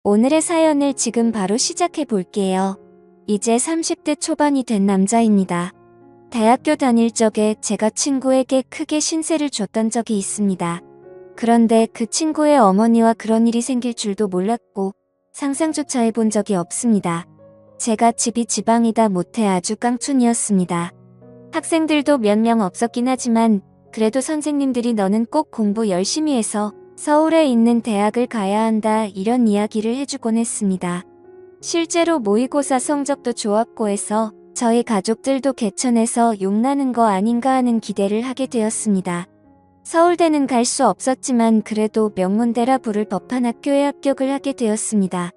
오늘의 사연을 지금 바로 시작해 볼게요. 이제 30대 초반이 된 남자입니다. 대학교 다닐 적에 제가 친구에게 크게 신세를 줬던 적이 있습니다. 그런데 그 친구의 어머니와 그런 일이 생길 줄도 몰랐고 상상조차 해본 적이 없습니다. 제가 집이 지방이다 못해 아주 깡촌이었습니다. 학생들도 몇 명 없었긴 하지만 그래도 선생님들이 너는 꼭 공부 열심히 해서 서울에 있는 대학을 가야 한다 이런 이야기를 해주곤 했습니다. 실제로 모의고사 성적도 좋았고 해서 저희 가족들도 개천에서 욕나는 거 아닌가 하는 기대를 하게 되었습니다. 서울대는 갈 수 없었지만 그래도 명문대라 부를 법한 학교에 합격을 하게 되었습니다.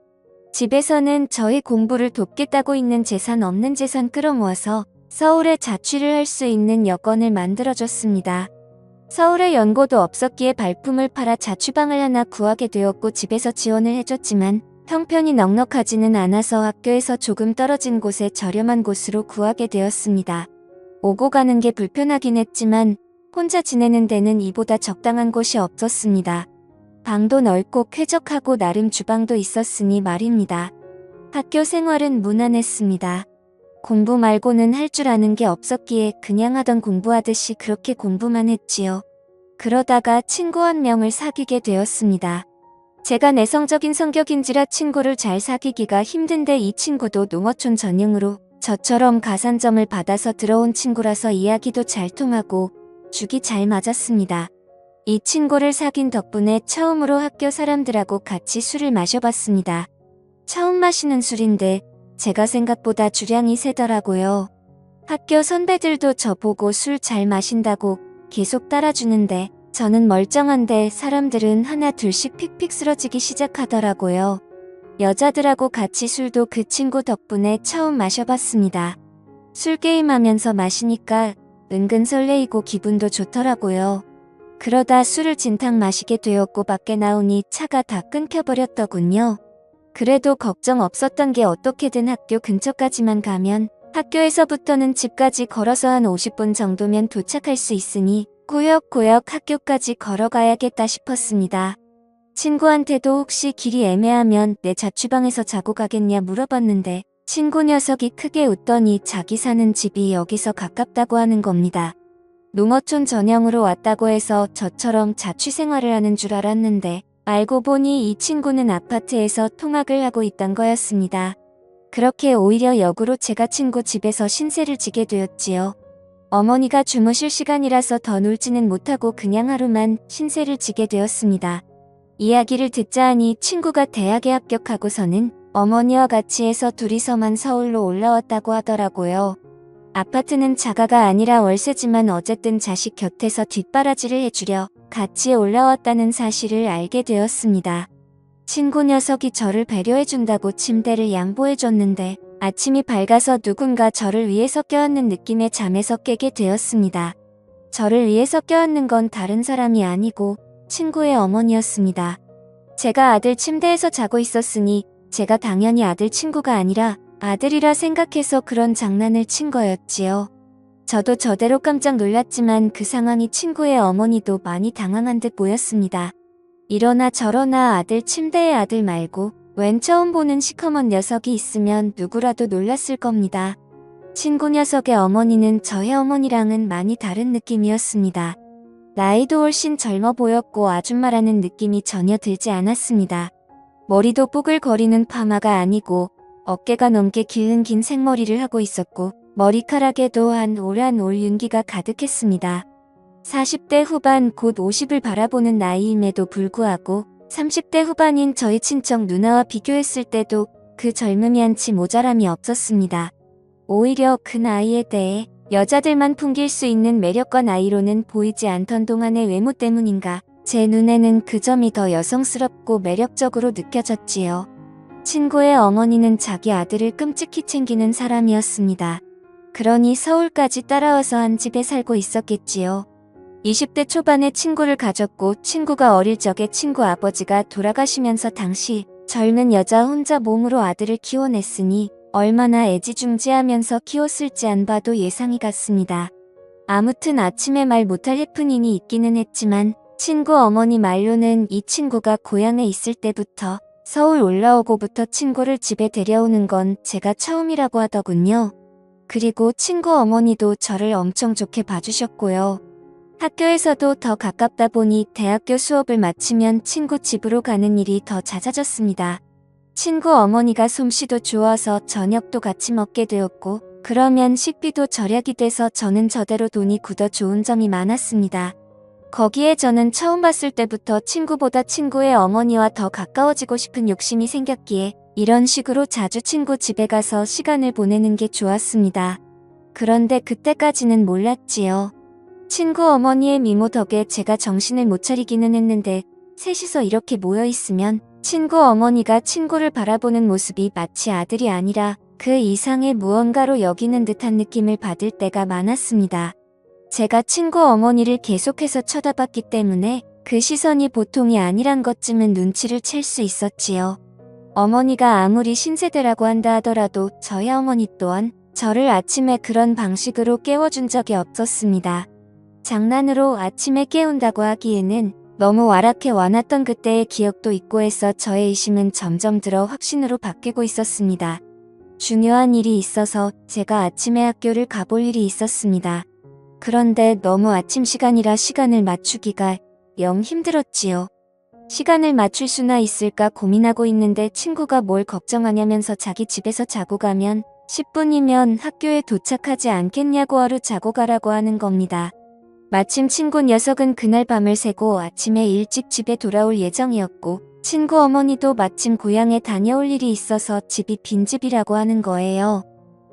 집에서는 저희 공부를 돕겠다고 있는 재산 없는 재산 끌어모아서 서울에 자취를 할 수 있는 여건을 만들어줬습니다. 서울에 연고도 없었기에 발품을 팔아 자취방을 하나 구하게 되었고 집에서 지원을 해줬지만 형편이 넉넉하지는 않아서 학교에서 조금 떨어진 곳에 저렴한 곳으로 구하게 되었습니다. 오고 가는 게 불편하긴 했지만 혼자 지내는 데는 이보다 적당한 곳이 없었습니다. 방도 넓고 쾌적하고 나름 주방도 있었으니 말입니다. 학교 생활은 무난했습니다. 공부 말고는 할 줄 아는 게 없었기에 그냥 하던 공부하듯이 그렇게 공부만 했지요. 그러다가 친구 한 명을 사귀게 되었습니다. 제가 내성적인 성격인지라 친구를 잘 사귀기가 힘든데 이 친구도 농어촌 전형으로 저처럼 가산점을 받아서 들어온 친구라서 이야기도 잘 통하고 죽이 잘 맞았습니다. 이 친구를 사귄 덕분에 처음으로 학교 사람들하고 같이 술을 마셔봤습니다. 처음 마시는 술인데 제가 생각보다 주량이 세더라고요. 학교 선배들도 저보고 술 잘 마신다고 계속 따라주는데 저는 멀쩡한데 사람들은 하나 둘씩 픽픽 쓰러지기 시작하더라고요. 여자들하고 같이 술도 그 친구 덕분에 처음 마셔봤습니다. 술 게임하면서 마시니까 은근 설레이고 기분도 좋더라고요. 그러다 술을 진탕 마시게 되었고 밖에 나오니 차가 다 끊겨버렸더군요. 그래도 걱정 없었던 게 어떻게든 학교 근처까지만 가면 학교에서부터는 집까지 걸어서 한 50분 정도면 도착할 수 있으니 꾸역꾸역 학교까지 걸어가야겠다 싶었습니다. 친구한테도 혹시 길이 애매하면 내 자취방에서 자고 가겠냐 물어봤는데 친구 녀석이 크게 웃더니 자기 사는 집이 여기서 가깝다고 하는 겁니다. 농어촌 전형으로 왔다고 해서 저처럼 자취 생활을 하는 줄 알았는데 알고 보니 이 친구는 아파트에서 통학을 하고 있던 거였습니다. 그렇게 오히려 역으로 제가 친구 집에서 신세를 지게 되었지요. 어머니가 주무실 시간이라서 더 놀지는 못하고 그냥 하루만 신세를 지게 되었습니다. 이야기를 듣자 하니 친구가 대학에 합격하고서는 어머니와 같이 해서 둘이서만 서울로 올라왔다고 하더라고요. 아파트는 자가가 아니라 월세지만 어쨌든 자식 곁에서 뒷바라지를 해주려 같이 올라왔다는 사실을 알게 되었습니다. 친구 녀석이 저를 배려해준다고 침대를 양보해줬는데 아침이 밝아서 누군가 저를 위해서 껴안는 느낌에 잠에서 깨게 되었습니다. 저를 위해서 껴안는 건 다른 사람이 아니고 친구의 어머니였습니다. 제가 아들 침대에서 자고 있었으니 제가 당연히 아들 친구가 아니라 아들이라 생각해서 그런 장난을 친 거였지요. 저도 저대로 깜짝 놀랐지만 그 상황이 친구의 어머니도 많이 당황한 듯 보였습니다. 이러나 저러나 아들 침대에 아들 말고 웬 처음 보는 시커먼 녀석이 있으면 누구라도 놀랐을 겁니다. 친구 녀석의 어머니는 저의 어머니랑은 많이 다른 느낌이었습니다. 나이도 훨씬 젊어 보였고 아줌마라는 느낌이 전혀 들지 않았습니다. 머리도 뽀글거리는 파마가 아니고 어깨가 넘게 길은 긴 생머리를 하고 있었고 머리카락에도 한 올 윤기가 가득했습니다. 40대 후반 곧 50을 바라보는 나이임에도 불구하고 30대 후반인 저희 친척 누나와 비교했을 때도 그 젊음이 한치 모자람이 없었습니다. 오히려 그 나이에 대해 여자들만 풍길 수 있는 매력과 나이로는 보이지 않던 동안의 외모 때문인가 제 눈에는 그 점이 더 여성스럽고 매력적으로 느껴졌지요. 친구의 어머니는 자기 아들을 끔찍히 챙기는 사람이었습니다. 그러니 서울까지 따라와서 한 집에 살고 있었겠지요. 20대 초반에 친구를 가졌고 친구가 어릴 적에 친구 아버지가 돌아가시면서 당시 젊은 여자 혼자 몸으로 아들을 키워냈으니 얼마나 애지중지하면서 키웠을지 안 봐도 예상이 갔습니다. 아무튼 아침에 말 못할 해프닝이 있기는 했지만 친구 어머니 말로는 이 친구가 고향에 있을 때부터 서울 올라오고부터 친구를 집에 데려오는 건 제가 처음이라고 하더군요. 그리고 친구 어머니도 저를 엄청 좋게 봐주셨고요. 학교에서도 더 가깝다 보니 대학교 수업을 마치면 친구 집으로 가는 일이 더 잦아졌습니다. 친구 어머니가 솜씨도 좋아서 저녁도 같이 먹게 되었고, 그러면 식비도 절약이 돼서 저는 저대로 돈이 굳어 좋은 점이 많았습니다. 거기에 저는 처음 봤을 때부터 친구보다 친구의 어머니와 더 가까워지고 싶은 욕심이 생겼기에 이런 식으로 자주 친구 집에 가서 시간을 보내는 게 좋았습니다. 그런데 그때까지는 몰랐지요. 친구 어머니의 미모 덕에 제가 정신을 못 차리기는 했는데 셋이서 이렇게 모여 있으면 친구 어머니가 친구를 바라보는 모습이 마치 아들이 아니라 그 이상의 무언가로 여기는 듯한 느낌을 받을 때가 많았습니다. 제가 친구 어머니를 계속해서 쳐다봤기 때문에 그 시선이 보통이 아니란 것쯤은 눈치를 챌 수 있었지요. 어머니가 아무리 신세대라고 한다 하더라도 저희 어머니 또한 저를 아침에 그런 방식으로 깨워준 적이 없었습니다. 장난으로 아침에 깨운다고 하기에는 너무 와락해 와놨던 그때의 기억도 있고 해서 저의 의심은 점점 들어 확신으로 바뀌고 있었습니다. 중요한 일이 있어서 제가 아침에 학교를 가볼 일이 있었습니다. 그런데 너무 아침 시간이라 시간을 맞추기가 영 힘들었지요. 시간을 맞출 수나 있을까 고민하고 있는데 친구가 뭘 걱정하냐면서 자기 집에서 자고 가면 10분이면 학교에 도착하지 않겠냐고 하루 자고 가라고 하는 겁니다. 마침 친구 녀석은 그날 밤을 새고 아침에 일찍 집에 돌아올 예정이었고 친구 어머니도 마침 고향에 다녀올 일이 있어서 집이 빈집이라고 하는 거예요.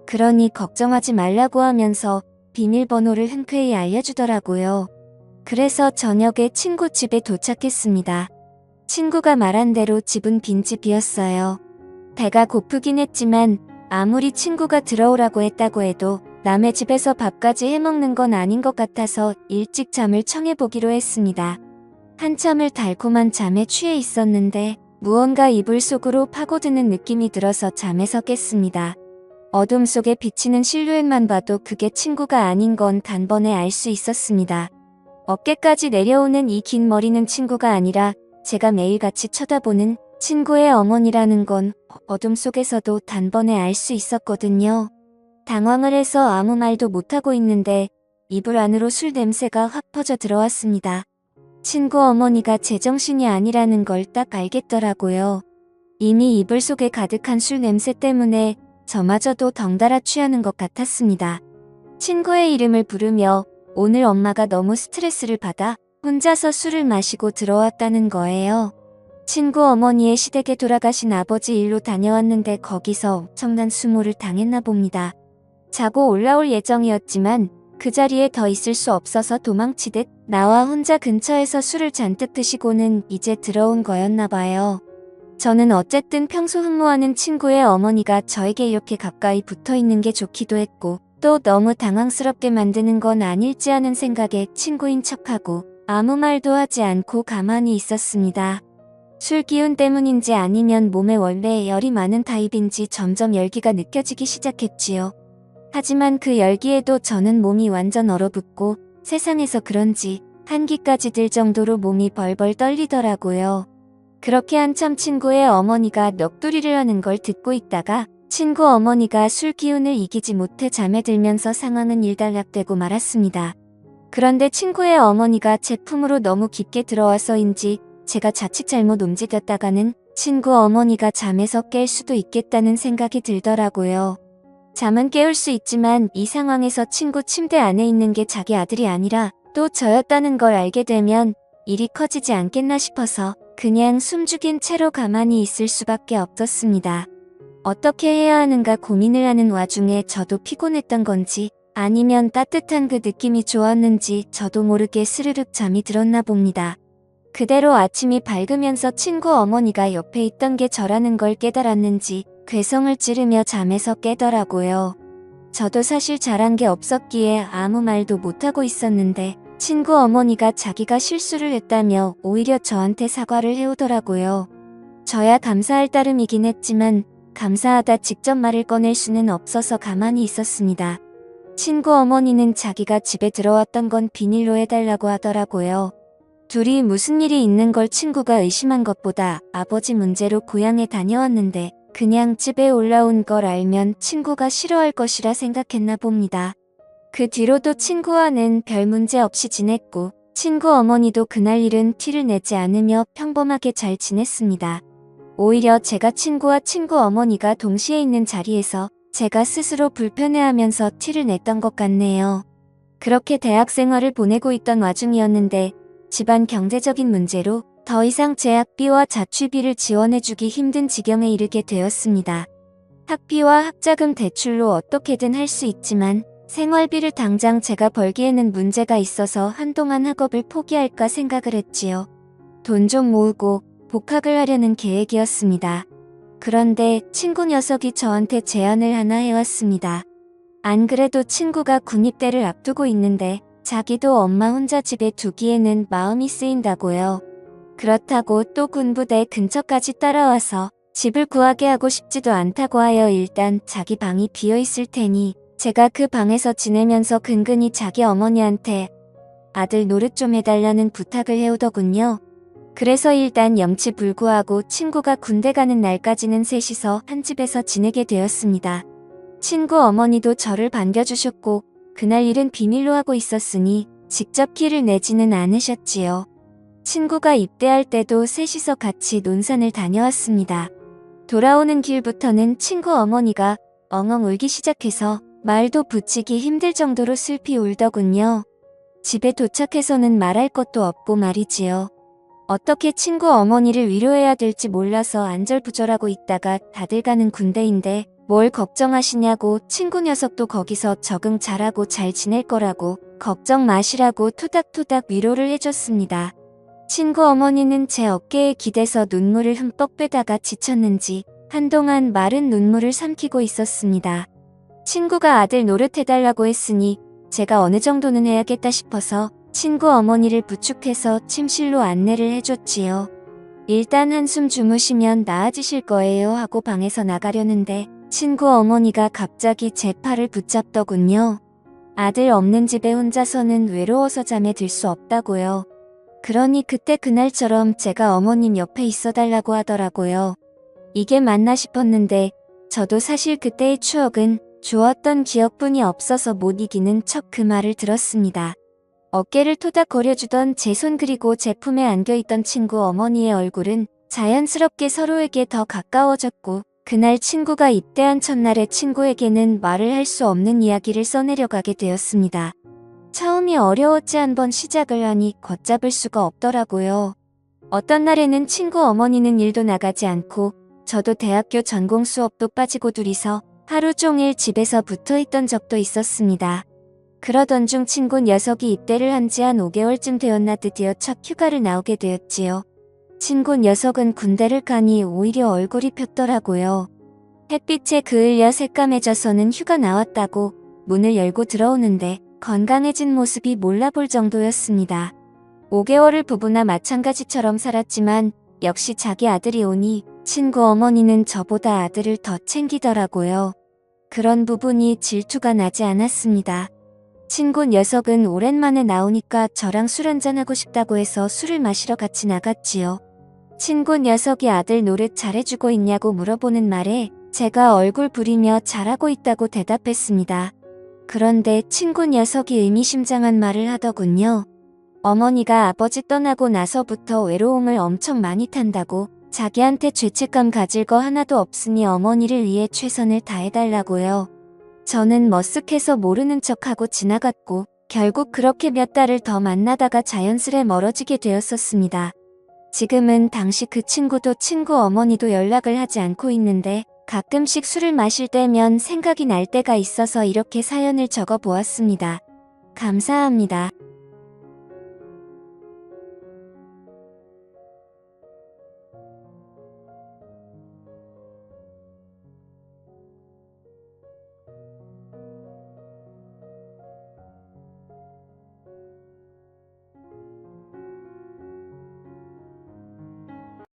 그러니 걱정하지 말라고 하면서 비밀번호를 흔쾌히 알려주더라고요. 그래서 저녁에 친구 집에 도착했습니다. 친구가 말한 대로 집은 빈집이었어요. 배가 고프긴 했지만 아무리 친구가 들어오라고 했다고 해도 남의 집에서 밥까지 해먹는 건 아닌 것 같아서 일찍 잠을 청해보기로 했습니다. 한참을 달콤한 잠에 취해 있었는데 무언가 이불 속으로 파고드는 느낌이 들어서 잠에서 깼습니다. 어둠 속에 비치는 실루엣만 봐도 그게 친구가 아닌 건 단번에 알 수 있었습니다. 어깨까지 내려오는 이 긴 머리는 친구가 아니라 제가 매일같이 쳐다보는 친구의 어머니라는 건 어둠 속에서도 단번에 알 수 있었거든요. 당황을 해서 아무 말도 못하고 있는데 이불 안으로 술 냄새가 확 퍼져 들어왔습니다. 친구 어머니가 제정신이 아니라는 걸 딱 알겠더라고요. 이미 이불 속에 가득한 술 냄새 때문에 저마저도 덩달아 취하는 것 같았습니다. 친구의 이름을 부르며 오늘 엄마가 너무 스트레스를 받아 혼자서 술을 마시고 들어왔다는 거예요. 친구 어머니의 시댁에 돌아가신 아버지 일로 다녀왔는데 거기서 엄청난 수모를 당했나 봅니다. 자고 올라올 예정이었지만 그 자리에 더 있을 수 없어서 도망치듯 나와 혼자 근처에서 술을 잔뜩 드시고는 이제 들어온 거였나 봐요. 저는 어쨌든 평소 흠모하는 친구의 어머니가 저에게 이렇게 가까이 붙어 있는 게 좋기도 했고 또 너무 당황스럽게 만드는 건 아닐지 하는 생각에 친구인 척하고 아무 말도 하지 않고 가만히 있었습니다. 술 기운 때문인지 아니면 몸에 원래 열이 많은 타입인지 점점 열기가 느껴지기 시작했지요. 하지만 그 열기에도 저는 몸이 완전 얼어붙고 세상에서 그런지 한기까지 들 정도로 몸이 벌벌 떨리더라고요. 그렇게 한참 친구의 어머니가 넋두리를 하는 걸 듣고 있다가 친구 어머니가 술 기운을 이기지 못해 잠에 들면서 상황은 일단락되고 말았습니다. 그런데 친구의 어머니가 제 품으로 너무 깊게 들어와서인지 제가 자칫 잘못 움직였다가는 친구 어머니가 잠에서 깰 수도 있겠다는 생각이 들더라고요. 잠은 깨울 수 있지만 이 상황에서 친구 침대 안에 있는 게 자기 아들이 아니라 또 저였다는 걸 알게 되면 일이 커지지 않겠나 싶어서 그냥 숨죽인 채로 가만히 있을 수밖에 없었습니다. 어떻게 해야 하는가 고민을 하는 와중에 저도 피곤했던 건지 아니면 따뜻한 그 느낌이 좋았는지 저도 모르게 스르륵 잠이 들었나 봅니다. 그대로 아침이 밝으면서 친구 어머니가 옆에 있던 게 저라는 걸 깨달았는지 괴성을 찌르며 잠에서 깨더라고요. 저도 사실 잘한 게 없었기에 아무 말도 못하고 있었는데 친구 어머니가 자기가 실수를 했다며 오히려 저한테 사과를 해오더라고요. 저야 감사할 따름이긴 했지만 감사하다 직접 말을 꺼낼 수는 없어서 가만히 있었습니다. 친구 어머니는 자기가 집에 들어왔던 건 비밀로 해달라고 하더라고요. 둘이 무슨 일이 있는 걸 친구가 의심한 것보다 아버지 문제로 고향에 다녀왔는데 그냥 집에 올라온 걸 알면 친구가 싫어할 것이라 생각했나 봅니다. 그 뒤로도 친구와는 별 문제 없이 지냈고 친구 어머니도 그날 일은 티를 내지 않으며 평범하게 잘 지냈습니다. 오히려 제가 친구와 친구 어머니가 동시에 있는 자리에서 제가 스스로 불편해하면서 티를 냈던 것 같네요. 그렇게 대학 생활을 보내고 있던 와중이었는데 집안 경제적인 문제로 더 이상 제 학비와 자취비를 지원해주기 힘든 지경에 이르게 되었습니다. 학비와 학자금 대출로 어떻게든 할 수 있지만 생활비를 당장 제가 벌기에는 문제가 있어서 한동안 학업을 포기할까 생각을 했지요. 돈 좀 모으고 복학을 하려는 계획이었습니다. 그런데 친구 녀석이 저한테 제안을 하나 해왔습니다. 안 그래도 친구가 군입대를 앞두고 있는데 자기도 엄마 혼자 집에 두기에는 마음이 쓰인다고요. 그렇다고 또 군부대 근처까지 따라와서 집을 구하게 하고 싶지도 않다고 하여 일단 자기 방이 비어있을 테니 제가 그 방에서 지내면서 근근히 자기 어머니한테 아들 노릇 좀 해달라는 부탁을 해오더군요. 그래서 일단 염치불구하고 친구가 군대 가는 날까지는 셋이서 한 집에서 지내게 되었습니다. 친구 어머니도 저를 반겨주셨고 그날 일은 비밀로 하고 있었으니 직접 키를 내지는 않으셨지요. 친구가 입대할 때도 셋이서 같이 논산을 다녀왔습니다. 돌아오는 길부터는 친구 어머니가 엉엉 울기 시작해서 말도 붙이기 힘들 정도로 슬피 울더군요. 집에 도착해서는 말할 것도 없고 말이지요. 어떻게 친구 어머니를 위로해야 될지 몰라서 안절부절하고 있다가 다들 가는 군대인데 뭘 걱정하시냐고 친구 녀석도 거기서 적응 잘하고 잘 지낼 거라고 걱정 마시라고 토닥토닥 위로를 해줬습니다. 친구 어머니는 제 어깨에 기대서 눈물을 흠뻑 빼다가 지쳤는지 한동안 마른 눈물을 삼키고 있었습니다. 친구가 아들 노릇해달라고 했으니 제가 어느 정도는 해야겠다 싶어서 친구 어머니를 부축해서 침실로 안내를 해줬지요. 일단 한숨 주무시면 나아지실 거예요 하고 방에서 나가려는데 친구 어머니가 갑자기 제 팔을 붙잡더군요. 아들 없는 집에 혼자서는 외로워서 잠에 들 수 없다고요. 그러니 그때 그날처럼 제가 어머님 옆에 있어달라고 하더라고요. 이게 맞나 싶었는데 저도 사실 그때의 추억은 좋았던 기억뿐이 없어서 못 이기는 척 그 말을 들었습니다. 어깨를 토닥거려주던 제 손 그리고 제 품에 안겨있던 친구 어머니의 얼굴은 자연스럽게 서로에게 더 가까워졌고 그날 친구가 입대한 첫날에 친구에게는 말을 할 수 없는 이야기를 써내려가게 되었습니다. 처음이 어려웠지 한번 시작을 하니 걷잡을 수가 없더라고요. 어떤 날에는 친구 어머니는 일도 나가지 않고 저도 대학교 전공 수업도 빠지고 둘이서 하루 종일 집에서 붙어있던 적도 있었습니다. 그러던 중 친구 녀석이 입대를 한 지 한 5개월쯤 되었나 드디어 첫 휴가를 나오게 되었지요. 친구 녀석은 군대를 가니 오히려 얼굴이 폈더라고요. 햇빛에 그을려 새까매져서는 휴가 나왔다고 문을 열고 들어오는데 건강해진 모습이 몰라볼 정도였습니다. 5개월을 부부나 마찬가지처럼 살았지만 역시 자기 아들이 오니 친구 어머니는 저보다 아들을 더 챙기더라고요. 그런 부분이 질투가 나지 않았습니다. 친구 녀석은 오랜만에 나오니까 저랑 술 한잔하고 싶다고 해서 술을 마시러 같이 나갔지요. 친구 녀석이 아들 노릇 잘해주고 있냐고 물어보는 말에 제가 얼굴 부리며 잘하고 있다고 대답했습니다. 그런데 친구 녀석이 의미심장한 말을 하더군요. 어머니가 아버지 떠나고 나서부터 외로움을 엄청 많이 탄다고 자기한테 죄책감 가질 거 하나도 없으니 어머니를 위해 최선을 다해달라고요. 저는 머쓱해서 모르는 척하고 지나갔고 결국 그렇게 몇 달을 더 만나다가 자연스레 멀어지게 되었었습니다. 지금은 당시 그 친구도 친구 어머니도 연락을 하지 않고 있는데 가끔씩 술을 마실 때면 생각이 날 때가 있어서 이렇게 사연을 적어 보았습니다. 감사합니다.